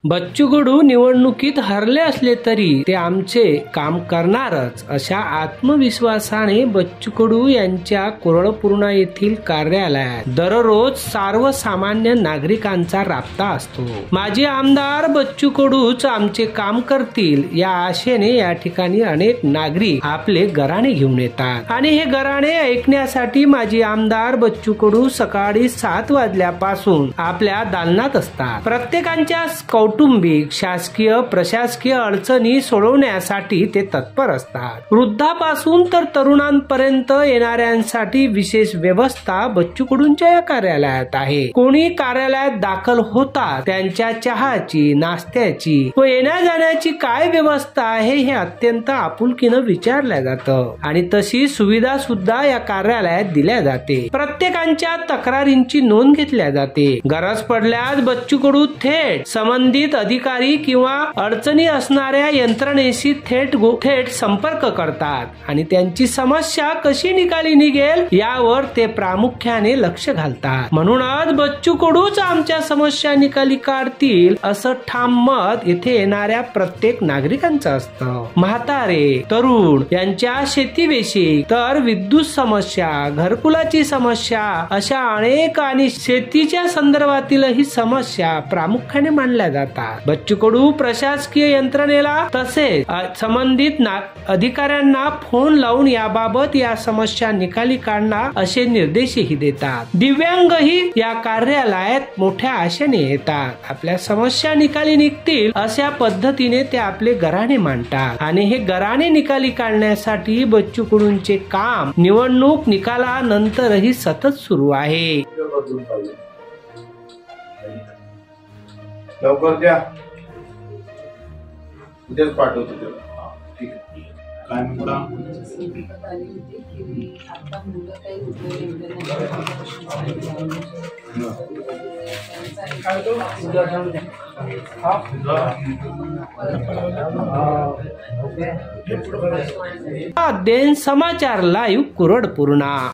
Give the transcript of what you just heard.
बच्चू कडू निवडणुकीत हरले असले तरी ते आमचे काम करणारच अशा आत्मविश्वासाने बच्चू कडू यांच्या कोरडपूर्णा येथील कार्यालयात दररोज सर्वसामान्य नागरिकांचा राबता असतो। माजी आमदार बच्चू कडूच आमचे काम करतील या आशेने या ठिकाणी अनेक नागरिक आपले घराणे घेऊन येतात आणि हे घराणे ऐकण्यासाठी माजी आमदार बच्चू कडू सकाळी 7 वाजल्यापासून आपल्या दालनात असतात। प्रत्येकांच्या कौटुंबिक शासकीय प्रशासकीय अडचणी सोडवण्यासाठी ते तत्पर असतात। वृद्धापासून तर तरुणांपर्यंत येणाऱ्यांसाठी विशेष व्यवस्था बच्चू कडूंच्या या कार्यालयात आहे। कोणी कार्यालयात दाखल होतात त्यांच्या चहाची नाश्त्याची व येण्या जाण्याची काय व्यवस्था आहे हे अत्यंत आपुलकीने विचारलं जातं आणि तशी सुविधा सुद्धा या कार्यालयात दिल्या जाते। प्रत्येकांच्या तक्रारींची नोंद घेतल्या जाते। गरज पडल्यास बच्चू कडू थेट संबंधित अधिकारी किंवा अडचणी असणाऱ्या यंत्रणेशी थेट संपर्क करतात आणि त्यांची समस्या कशी निकाली निघेल यावर ते प्रामुख्याने लक्ष घालतात। म्हणूनच बच्चू कडूच आमच्या समस्या निकाली काढतील असं ठाम मत येथे येणाऱ्या प्रत्येक नागरिकांचं असतं। म्हातारे तरुण यांच्या शेतीविषयी तर विद्युत समस्या घरकुलाची समस्या अशा अनेक आणि शेतीच्या संदर्भातील ही समस्या प्रामुख्याने मानल्या जातात। बच्चू कडू प्रशासकीय यंत्रणेला तसेच संबंधित अधिकाऱ्यांना फोन लावून याबाबत या समस्या निकाली काढणार असे निर्देशही देतात। दिव्यांगही या कार्यालयात मोठ्या आशेने येतात। आपल्या समस्या निकाली निघतील अशा पद्धतीने ते आपले घराणे मांडतात आणि हे घराणे निकाली काढण्यासाठी बच्चू कडूंचे काम निवडणूक निकालानंतरही सतत सुरू आहे। लवकर द्या, उद्याच पाठवतो त्याला। ठीक आहे, काय म्हणता? अध्ययन समाचार लाईव्ह कोरडपूर्णा।